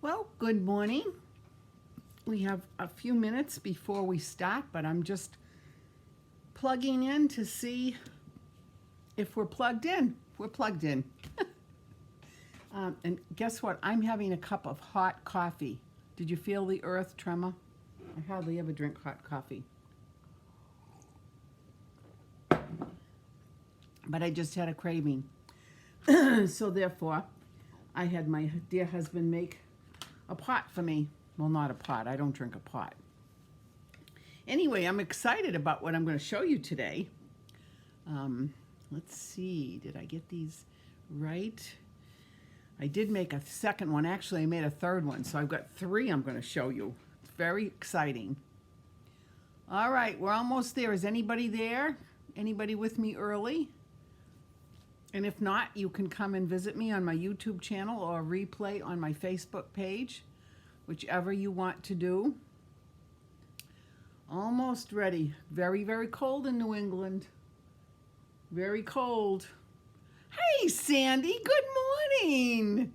Well, good morning. We have a few minutes before we start, but I'm just plugging in to see if we're plugged in. We're plugged in. And guess what? I'm having a cup of hot coffee. Did you feel the earth tremor? I hardly ever drink hot coffee. But I just had a craving. So therefore, I had my dear husband make a pot for me. Well, not a pot. I don't drink a pot. Anyway, I'm excited about what I'm going to show you today. Let's see. Did I get these right? I did make a second one. Actually, I made a third one. So I've got three I'm going to show you. It's very exciting. All right, we're almost there. Is anybody there? Anybody with me early? And if not, you can come and visit me on my YouTube channel or replay on my Facebook page, whichever you want to do. Almost ready. Very, very cold in New England. Very cold. Hey, Sandy, good morning.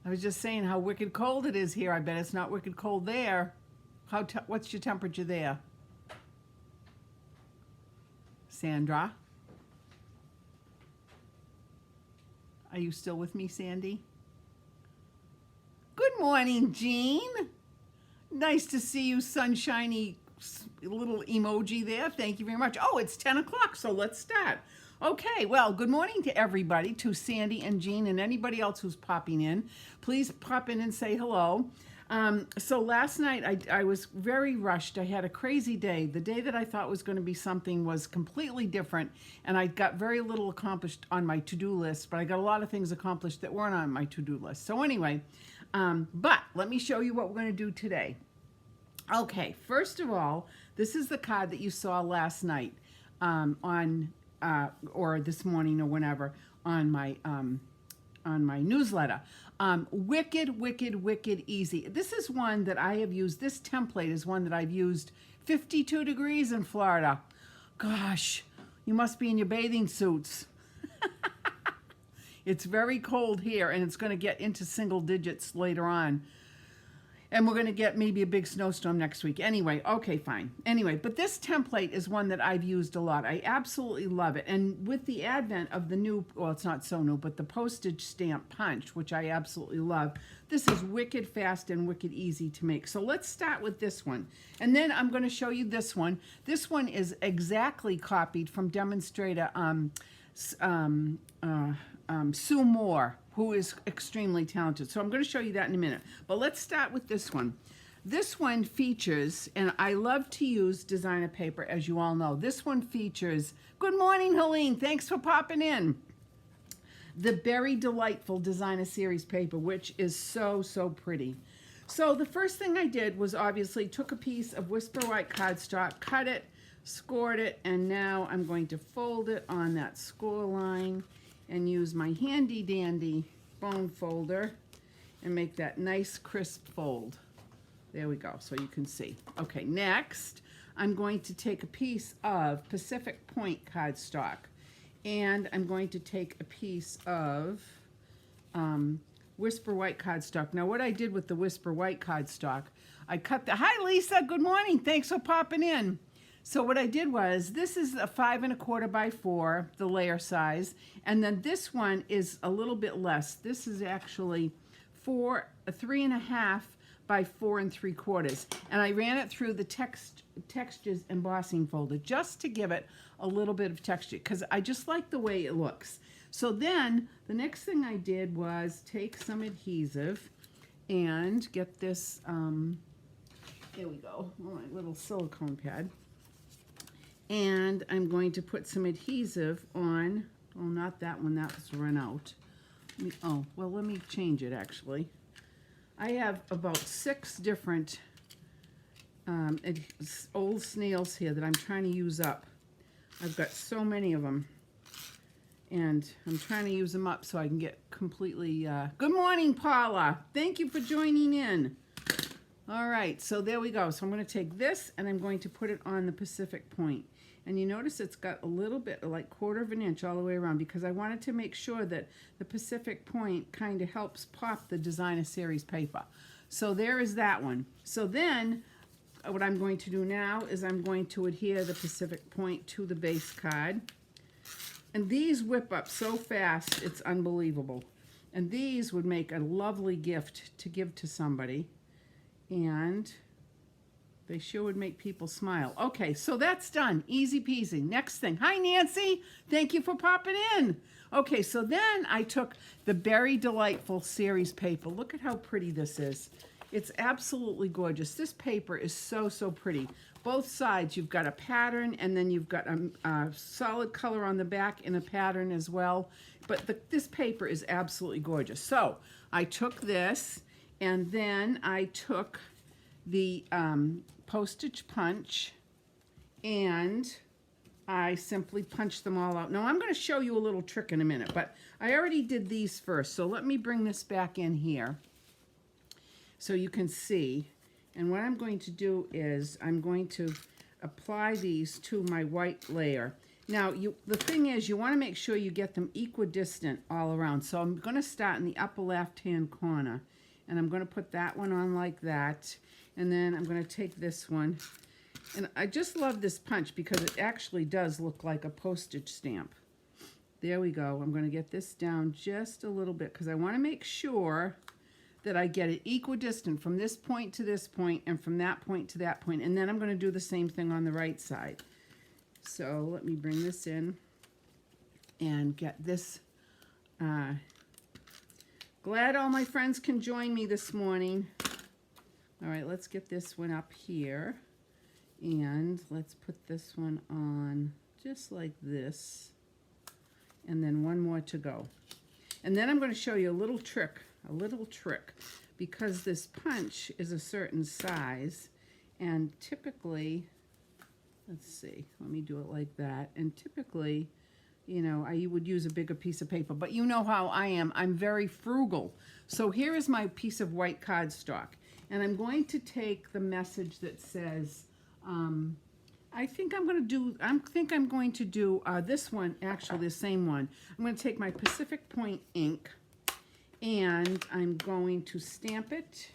I was just saying how wicked cold it is here. I bet it's not wicked cold there. What's your temperature there? Sandra? Are you still with me, Sandy? Good morning, Jean. Nice to see you, sunshiny little emoji there. Thank you very much. Oh, it's 10 o'clock, so let's start. Okay, well, good morning to everybody, to Sandy and Jean and anybody else who's popping in. Please pop in and say hello. So last night I was very rushed. I had a crazy day. The day that I thought was going to be something was completely different, and I got very little accomplished on my to-do list, but I got a lot of things accomplished that weren't on my to-do list. So anyway, but let me show you what we're going to do today. Okay, first of all, this is the card that you saw last night or this morning or whenever on my newsletter. Wicked, wicked, wicked easy. This is one that I have used. This template is one that I've used. 52 degrees in Florida. Gosh, you must be in your bathing suits. It's very cold here, and it's going to get into single digits later on. And we're going to get maybe a big snowstorm next week. Anyway, okay, fine. Anyway, but this template is one that I've used a lot. I absolutely love it. And with the advent of the new, well, it's not so new, but the postage stamp punch, which I absolutely love, this is wicked fast and wicked easy to make. So let's start with this one. And then I'm going to show you this one. This one is exactly copied from demonstrator Sue Moore, who is extremely talented. So I'm going to show you that in a minute. But let's start with this one. This one features, and I love to use designer paper, as you all know. This one features, good morning, Helene. Thanks for popping in. The Berry Delightful Designer Series paper, which is so, so pretty. So the first thing I did was obviously took a piece of Whisper White cardstock, cut it, scored it, and now I'm going to fold it on that score line and use my handy dandy bone folder and make that nice crisp fold. There we go, so you can see. Okay, next I'm going to take a piece of Pacific Point cardstock, and I'm going to take a piece of Whisper White cardstock. Now what I did with the Whisper White cardstock, I cut the, hi Lisa, good morning, thanks for popping in. So what I did was, this is a 5 1/4 by 4, the layer size, and then this one is a little bit less. This is actually 3 1/2 by 4 3/4, and I ran it through the textures embossing folder just to give it a little bit of texture, because I just like the way it looks. So then the next thing I did was take some adhesive and get this. Here we go, my little silicone pad. And I'm going to put some adhesive on, oh, not that one, that's run out. Let me change it actually. I have about 6 different old snails here that I'm trying to use up. I've got so many of them, and I'm trying to use them up so I can get completely, good morning, Paula. Thank you for joining in. All right, so there we go. So I'm going to take this and I'm going to put it on the Pacific Point. And you notice it's got a little bit, like 1/4 of an inch all the way around, because I wanted to make sure that the Pacific Point kind of helps pop the Designer Series paper. So there is that one. So then what I'm going to do now is I'm going to adhere the Pacific Point to the base card. And these whip up so fast, it's unbelievable. And these would make a lovely gift to give to somebody. And they sure would make people smile. Okay, so that's done. Easy peasy. Next thing. Hi, Nancy. Thank you for popping in. Okay, so then I took the Berry Delightful series paper. Look at how pretty this is. It's absolutely gorgeous. This paper is so, so pretty. Both sides, you've got a pattern, and then you've got a solid color on the back and a pattern as well. But this paper is absolutely gorgeous. So I took this, and then I took the postage punch, and I simply punched them all out. Now I'm going to show you a little trick in a minute, but I already did these first. So let me bring this back in here so you can see. And what I'm going to do is I'm going to apply these to my white layer. Now, the thing is, you want to make sure you get them equidistant all around. So I'm going to start in the upper left-hand corner, and I'm going to put that one on like that. And then I'm going to take this one. And I just love this punch because it actually does look like a postage stamp. There we go. I'm going to get this down just a little bit because I want to make sure that I get it equidistant from this point to this point and from that point to that point. And then I'm going to do the same thing on the right side. So let me bring this in and get this. Glad all my friends can join me this morning. All right, let's get this one up here. And let's put this one on just like this. And then one more to go. And then I'm going to show you a little trick, because this punch is a certain size. And typically, let's see, let me do it like that. And typically, you know, I would use a bigger piece of paper. But you know how I am. I'm very frugal. So here is my piece of white cardstock. And I'm going to take the message that says, I think I'm going to do this one, actually the same one. I'm going to take my Pacific Point ink and I'm going to stamp it.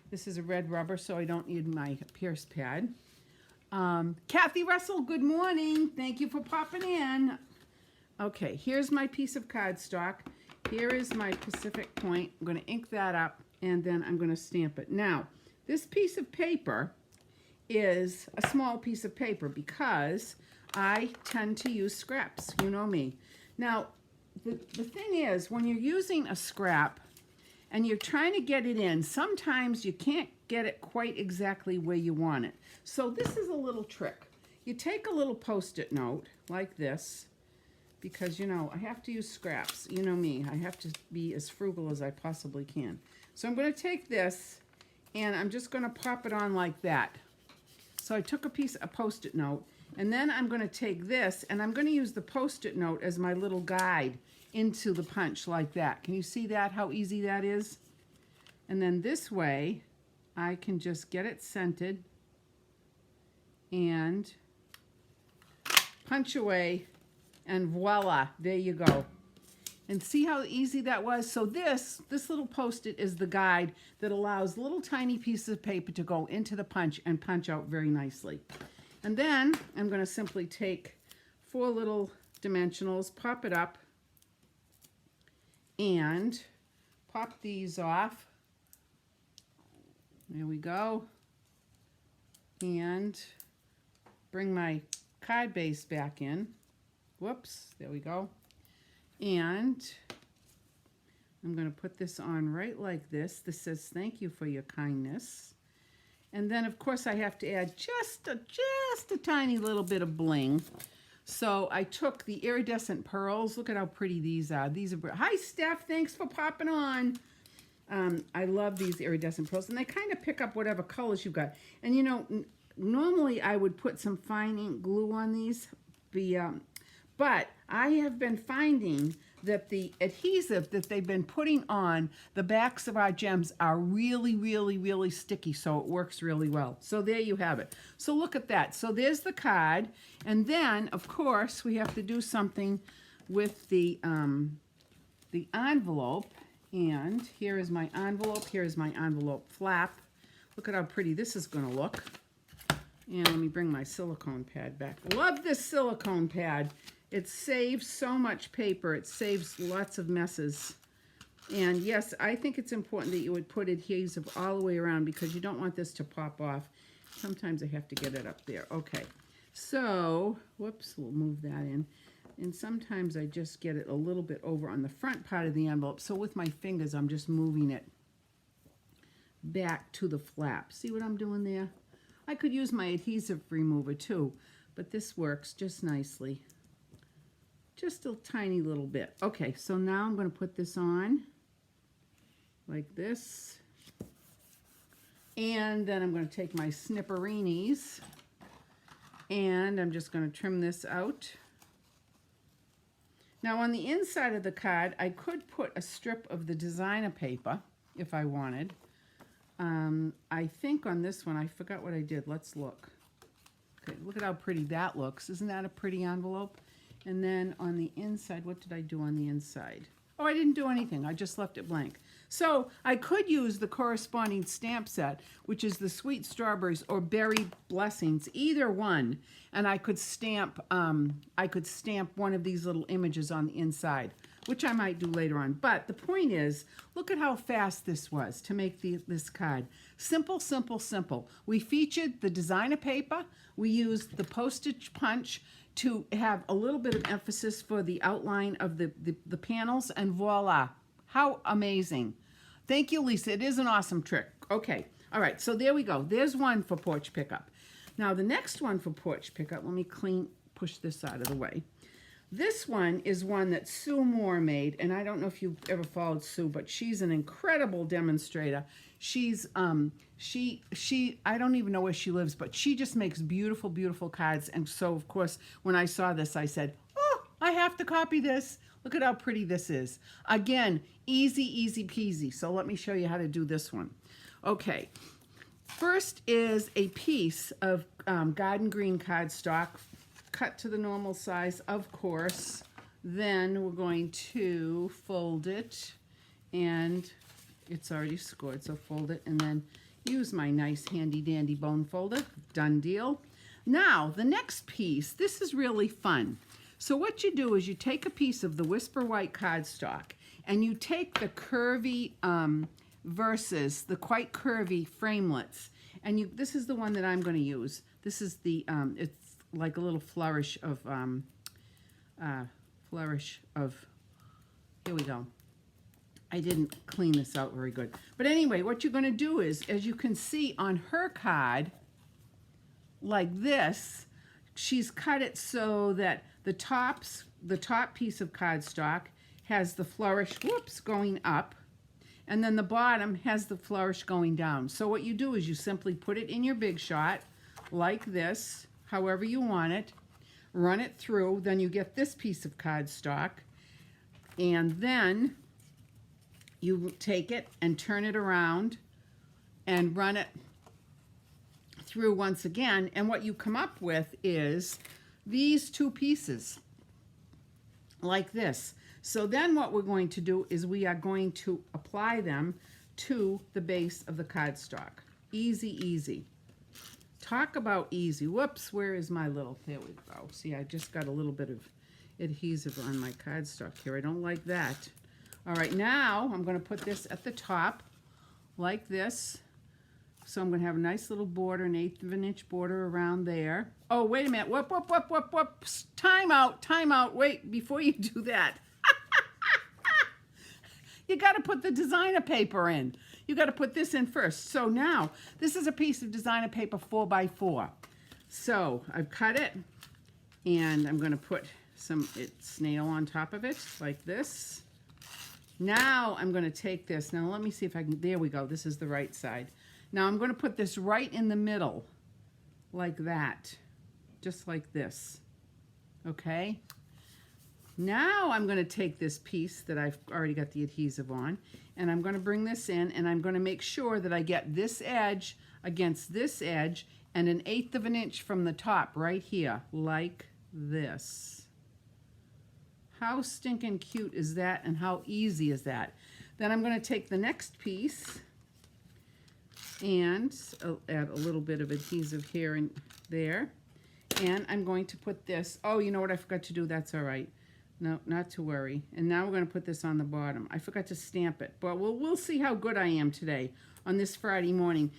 This is a red rubber, so I don't need my Pierce pad. Kathy Russell, good morning. Thank you for popping in. Okay, here's my piece of cardstock. Here is my Pacific Point. I'm going to ink that up and then I'm going to stamp it. Now, this piece of paper is a small piece of paper because I tend to use scraps. You know me. Now, the thing is, when you're using a scrap and you're trying to get it in, sometimes you can't get it quite exactly where you want it. So this is a little trick. You take a little Post-it note like this, because, you know, I have to use scraps. You know me. I have to be as frugal as I possibly can. So I'm going to take this, and I'm just going to pop it on like that. So I took a Post-it note, and then I'm going to take this, and I'm going to use the Post-it note as my little guide into the punch like that. Can you see that, how easy that is? And then this way, I can just get it scented and punch away, and voila, there you go. And see how easy that was? So this little Post-it is the guide that allows little tiny pieces of paper to go into the punch and punch out very nicely. And then I'm going to simply take 4 little dimensionals, pop it up, and pop these off. There we go. And bring my card base back in. Whoops, there we go. And I'm going to put this on right like this. This says, thank you for your kindness. And then, of course, I have to add just a tiny little bit of bling. So I took the iridescent pearls. Look at how pretty these are. Hi, Steph. Thanks for popping on. I love these iridescent pearls. And they kind of pick up whatever colors you've got. And, you know, normally I would put some fine ink glue on these. But I have been finding that the adhesive that they've been putting on the backs of our gems are really, really, really sticky, so it works really well. So there you have it. So look at that. So there's the card, and then, of course, we have to do something with the envelope, And here is my envelope. Here is my envelope flap. Look at how pretty this is going to look. And let me bring my silicone pad back. Love this silicone pad. It saves so much paper. It saves lots of messes. And yes, I think it's important that you would put adhesive all the way around because you don't want this to pop off. Sometimes I have to get it up there. Okay, so, whoops, we'll move that in. And sometimes I just get it a little bit over on the front part of the envelope. So with my fingers, I'm just moving it back to the flap. See what I'm doing there? I could use my adhesive remover too, but this works just nicely. Just a tiny little bit. Okay, so now I'm going to put this on like this. And then I'm going to take my snipperinis and I'm just going to trim this out. Now on the inside of the card, I could put a strip of the designer paper if I wanted. I think on this one, I forgot what I did. Let's look. Okay, look at how pretty that looks. Isn't that a pretty envelope? And then on the inside, what did I do on the inside? Oh, I didn't do anything. I just left it blank. So I could use the corresponding stamp set, which is the Sweet Strawberries or Berry Blessings, either one. And I could stamp one of these little images on the inside, which I might do later on. But the point is, look at how fast this was to make this card. Simple, simple, simple. We featured the designer paper. We used the postage punch to have a little bit of emphasis for the outline of the panels, and voila. How amazing. Thank you, Lisa. It is an awesome trick. Okay. All right. So there we go. There's one for porch pickup. Now the next one for porch pickup, let me push this out of the way. This one is one that Sue Moore made, and I don't know if you've ever followed Sue, but she's an incredible demonstrator. She's, I don't even know where she lives, but she just makes beautiful, beautiful cards. And so, of course, when I saw this, I said, oh, I have to copy this. Look at how pretty this is. Again, easy, easy peasy. So let me show you how to do this one. Okay. First is a piece of garden green cardstock, cut to the normal size, of course. Then we're going to fold it, and it's already scored, so fold it, and then use my nice handy dandy bone folder. Done deal. Now, the next piece, this is really fun. So what you do is you take a piece of the Whisper White cardstock, and you take the curvy versus the quite curvy framelets, and this is the one that I'm going to use. This is the it's like a little flourish of here we go. I didn't clean this out very good, but anyway, what you're going to do is, as you can see on her card, like this, she's cut it so that the top piece of cardstock has the flourish, whoops, going up, and then the bottom has the flourish going down. So what you do is you simply put it in your Big Shot like this, however you want it, run it through, then you get this piece of cardstock, and then you take it and turn it around and run it through once again, and what you come up with is these two pieces like this. So then what we're going to do is we are going to apply them to the base of the cardstock. Easy, easy. Talk about easy. Whoops, where is my little, there we go. See, I just got a little bit of adhesive on my cardstock here. I don't like that. All right, now I'm going to put this at the top like this. So I'm going to have a nice little border, an 1/8 of an inch border around there. Oh, wait a minute. Whoop, whoop, whoop, whoop, whoop. Time out, time out. Wait, before you do that. You got to put the designer paper in. You got to put this in first. So now, this is a piece of designer paper 4x4. So I've cut it, and I'm going to put some snail on top of it like this. Now I'm going to take this. Now let me see if I can, there we go. This is the right side. Now I'm going to put this right in the middle like that, just like this. Okay? Now I'm going to take this piece that I've already got the adhesive on, and I'm going to bring this in, and I'm going to make sure that I get this edge against this edge and an 1/8 of an inch from the top right here, like this. How stinking cute is that, and how easy is that? Then I'm going to take the next piece and add a little bit of adhesive here and there. And I'm going to put this, oh, you know what I forgot to do? That's all right. No, not to worry. And now we're going to put this on the bottom. I forgot to stamp it, but we'll see how good I am today on this Friday morning.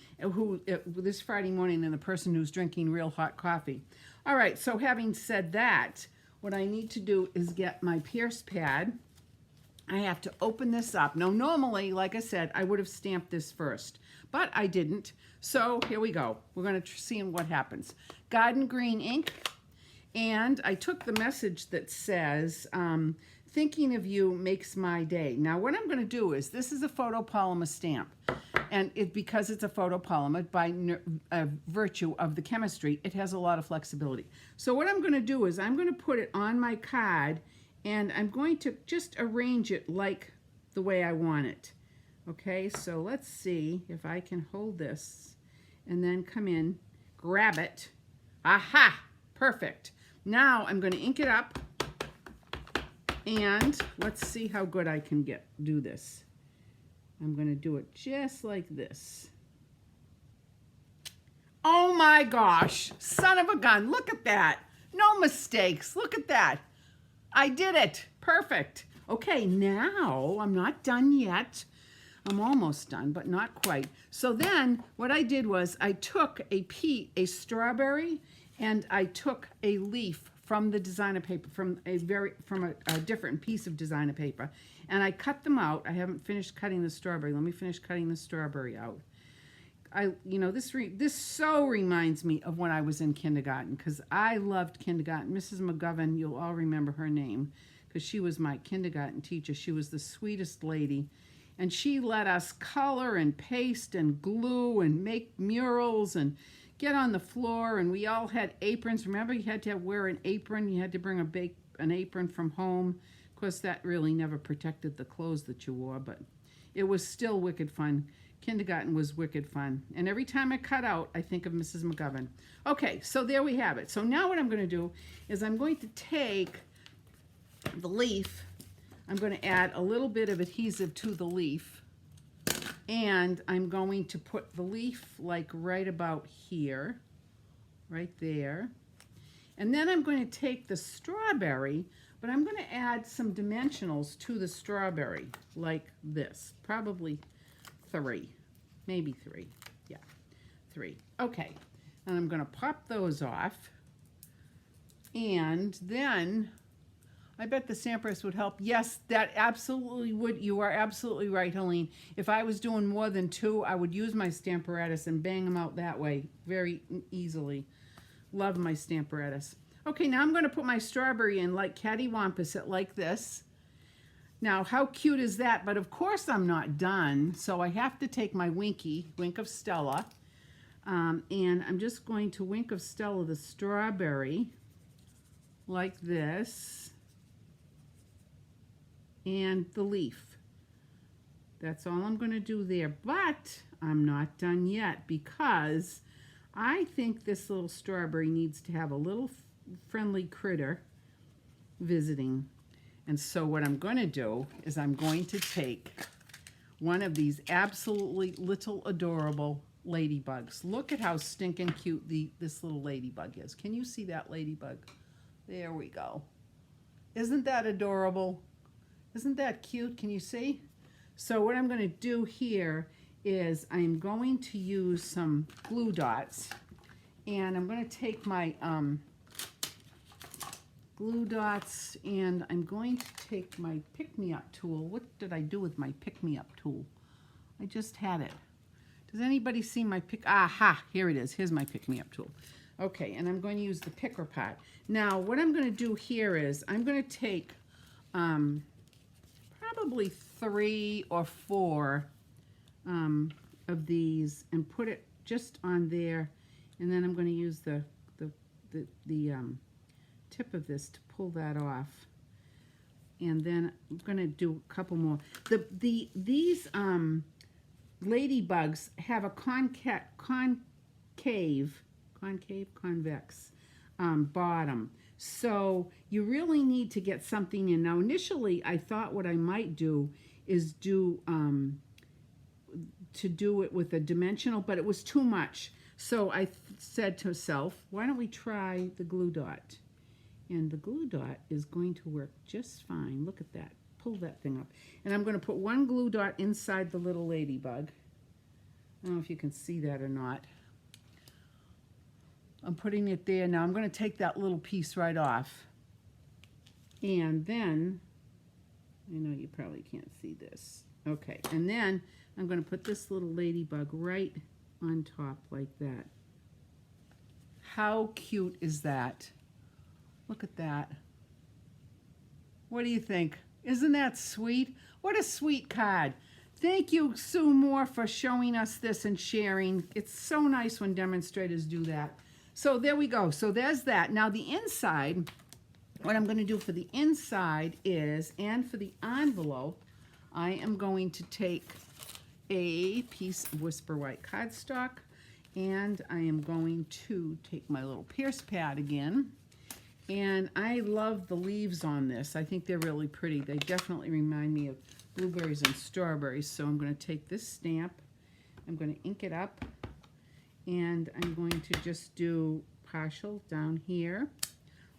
This Friday morning, and the person who's drinking real hot coffee. All right, so having said that, what I need to do is get my Pierce pad. I have to open this up. Now, normally, like I said, I would have stamped this first, but I didn't. So here we go. We're going to see what happens. Garden Green ink. And I took the message that says, thinking of you makes my day. Now, what I'm going to do is, this is a photopolymer stamp. And because it's a photopolymer, by virtue of the chemistry, it has a lot of flexibility. So what I'm going to do is, I'm going to put it on my card, and I'm going to just arrange it like the way I want it. Okay, so let's see if I can hold this and then come in, grab it. Aha! Perfect. Now I'm going to ink it up, and let's see how good I can do this. I'm going to do it just like this. Oh my gosh, son of a gun, look at that. No mistakes, look at that. I did it, perfect. Okay, now I'm not done yet. I'm almost done, but not quite. So then what I did was I took a strawberry, and I took a leaf from the designer paper, from a different piece of designer paper, and I cut them out. I haven't finished cutting the strawberry. Let me finish cutting the strawberry out. This so reminds me of when I was in kindergarten, because I loved kindergarten. Mrs. McGovern, you'll all remember her name, because she was my kindergarten teacher. She was the sweetest lady, and she let us color and paste and glue and make murals and get on the floor, and we all had aprons. Remember, you had to wear an apron. You had to bring an apron from home. Of course, that really never protected the clothes that you wore, but it was still wicked fun. Kindergarten was wicked fun. And every time I cut out, I think of Mrs. McGovern. Okay, so there we have it. So now what I'm going to do is I'm going to take the leaf. I'm going to add a little bit of adhesive to the leaf. And I'm going to put the leaf like right about here, right there. And then I'm going to take the strawberry, but I'm going to add some dimensionals to the strawberry, like this. Probably 3, maybe 3. Yeah, 3. Okay, and I'm going to pop those off. And then I bet the stampress would help. Yes, that absolutely would. You are absolutely right, Helene. If I was doing more than 2, I would use my Stamparatus and bang them out that way very easily. Love my Stamparatus. Okay, now I'm going to put my strawberry in like cattywampus it like this. Now, how cute is that? But of course I'm not done, so I have to take my Wink of Stella, and I'm just going to Wink of Stella the strawberry like this. And the leaf. That's all I'm going to do there. But I'm not done yet, because I think this little strawberry needs to have a little friendly critter visiting. And so what I'm going to do is I'm going to take one of these absolutely little adorable ladybugs. Look at how stinking cute this little ladybug is. Can you see that ladybug? There we go. Isn't that adorable? Isn't that cute? Can you see? So what I'm going to do here is I'm going to use some glue dots, and I'm going to take my glue dots, and I'm going to take my pick-me-up tool. What did I do with my pick-me-up tool? I just had it. Does anybody see my aha, here it is. Here's my pick-me-up tool. Okay, and I'm going to use the picker pot. Now, what I'm going to do here is I'm going to take probably 3 or 4 of these and put it just on there, and then I'm going to use the tip of this to pull that off, and then I'm going to do a couple more. These ladybugs have a convex bottom. So you really need to get something in. Now initially I thought what I might do is to do it with a dimensional, but it was too much. So I said to myself, why don't we try the glue dot? And the glue dot is going to work just fine. Look at that. Pull that thing up. And I'm going to put one glue dot inside the little ladybug. I don't know if you can see that or not. I'm putting it there. Now I'm going to take that little piece right off. And then, I know you probably can't see this. Okay, and then I'm going to put this little ladybug right on top like that. How cute is that? Look at that. What do you think? Isn't that sweet? What a sweet card. Thank you, Sue Moore, for showing us this and sharing. It's so nice when demonstrators do that. So there we go. So there's that. Now the inside, what I'm going to do for the inside is, and for the envelope, I am going to take a piece of Whisper White cardstock, and I am going to take my little Pierce pad again. And I love the leaves on this. I think they're really pretty. They definitely remind me of blueberries and strawberries. So I'm going to take this stamp, I'm going to ink it up, and I'm going to just do partial down here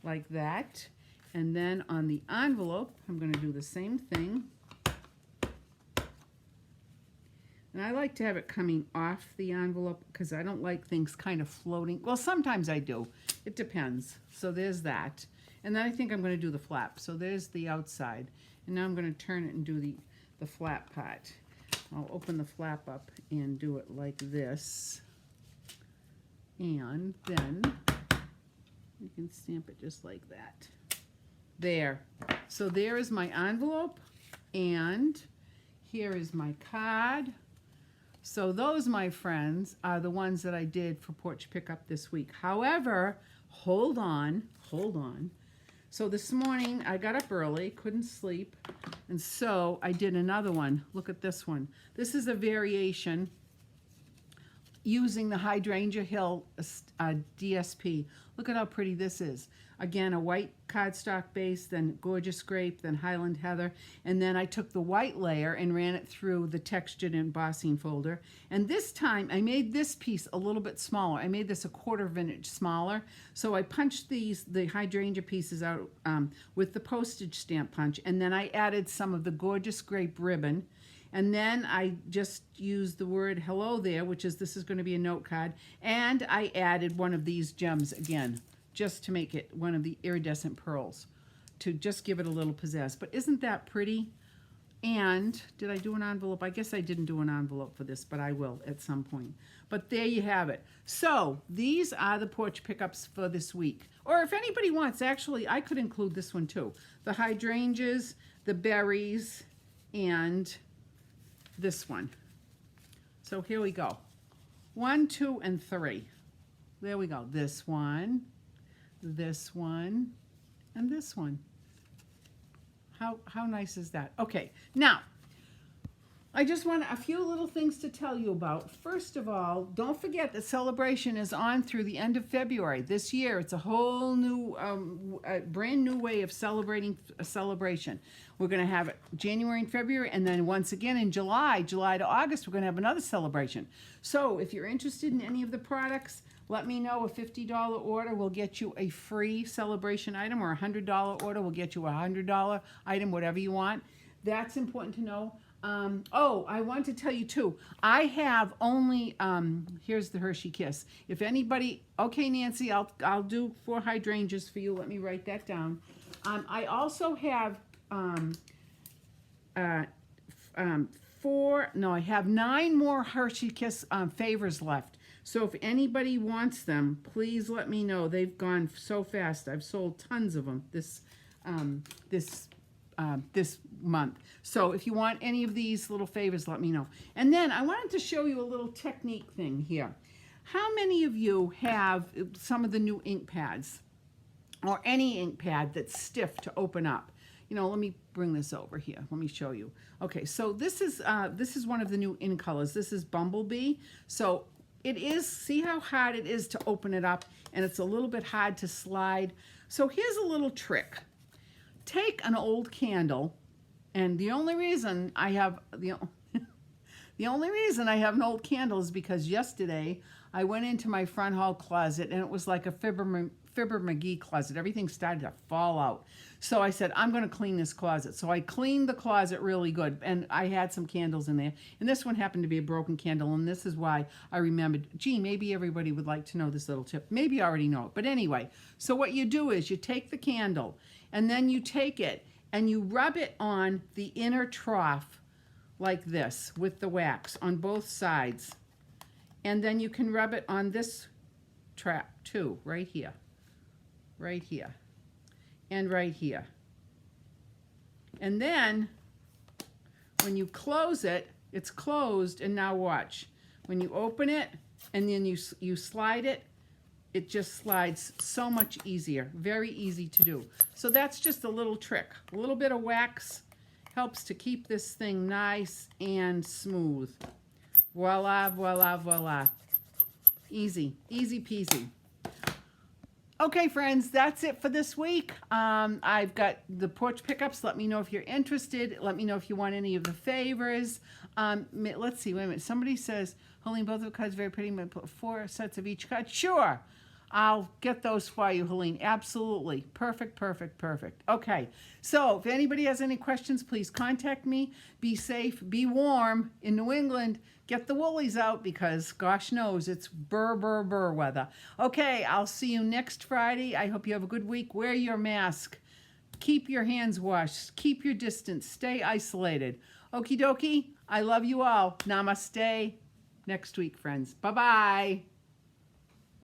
like that. And then on the envelope, I'm going to do the same thing. And I like to have it coming off the envelope because I don't like things kind of floating. Well, sometimes I do. It depends. So there's that. And then I think I'm going to do the flap. So there's the outside. And now I'm going to turn it and do the flap part. I'll open the flap up and do it like this. And then you can stamp it just like that. There. So there is my envelope. And here is my card. So those, my friends, are the ones that I did for Porch Pickup this week. However, hold on. So this morning I got up early, couldn't sleep, and so I did another one. Look at this one. This is a variation using the Hydrangea Hill DSP. Look at how pretty this is. Again, a white cardstock base, then Gorgeous Grape, then Highland Heather, and then I took the white layer and ran it through the textured embossing folder. And this time I made this piece a little bit smaller. I made this a 1/4 of an inch smaller. So I punched the hydrangea pieces out with the postage stamp punch, and then I added some of the Gorgeous Grape ribbon. And then I just used the word hello there, which is, this is going to be a note card, and I added one of these gems again, just to make it one of the iridescent pearls, to just give it a little pizzazz. But isn't that pretty? And did I do an envelope? I guess I didn't do an envelope for this, but I will at some point. But there you have it. So these are the Porch Pickups for this week. Or if anybody wants, actually, I could include this one too. The hydrangeas, the berries, and this one. So here we go. 1, 2, and 3. There we go. This one, and this one. How nice is that? Okay, now I just want a few little things to tell you about. First of all, don't forget that Celebration is on through the end of February. This year, it's a whole new, brand new way of celebrating a celebration. We're going to have it January and February, and then once again in July to August, we're going to have another celebration. So if you're interested in any of the products, let me know. A $50 order will get you a free Celebration item, or a $100 order will get you a $100 item, whatever you want. That's important to know. Oh, I want to tell you too, I have only, here's the Hershey Kiss. If anybody, okay, Nancy, I'll do 4 hydrangeas for you. Let me write that down. I also have, I have 9 more Hershey Kiss favors left. So if anybody wants them, please let me know. They've gone so fast. I've sold tons of them this month. So if you want any of these little favors, let me know. And then I wanted to show you a little technique thing here. How many of you have some of the new ink pads, or any ink pad that's stiff to open up? You know, let me bring this over here. Let me show you. Okay, so this is one of the new in colors. This is Bumblebee. So it is, see how hard it is to open it up, and it's a little bit hard to slide. So here's a little trick. Take an old candle And the only reason I have the only reason I have an old candle is because yesterday I went into my front hall closet and it was like a Fibber McGee closet. Everything started to fall out. So I said, I'm going to clean this closet. So I cleaned the closet really good, and I had some candles in there. And this one happened to be a broken candle, and this is why I remembered, gee, maybe everybody would like to know this little tip. Maybe you already know it. But anyway, so what you do is you take the candle, and then you take it, and you rub it on the inner trough like this with the wax on both sides. And then you can rub it on this trap too, right here, and right here. And then when you close it, it's closed, and now watch. When you open it and then you slide it, it just slides so much easier. Very easy to do. So that's just a little trick. A little bit of wax helps to keep this thing nice and smooth. Voila, voila, voila. Easy, easy peasy. Okay, friends, that's it for this week. I've got the porch pickups. Let me know if you're interested. Let me know if you want any of the favors. Let's see, wait a minute. Somebody says, Helene, both of the cards very pretty. Put 4 sets of each card. Sure, I'll get those for you, Helene. Absolutely. Perfect, perfect, perfect. Okay, so if anybody has any questions, please contact me. Be safe, be warm in New England. Get the woolies out because gosh knows it's burr weather. Okay, I'll see you next Friday. I hope you have a good week. Wear your mask. Keep your hands washed. Keep your distance. Stay isolated. Okie dokie. I love you all. Namaste. Next week, friends. Bye-bye.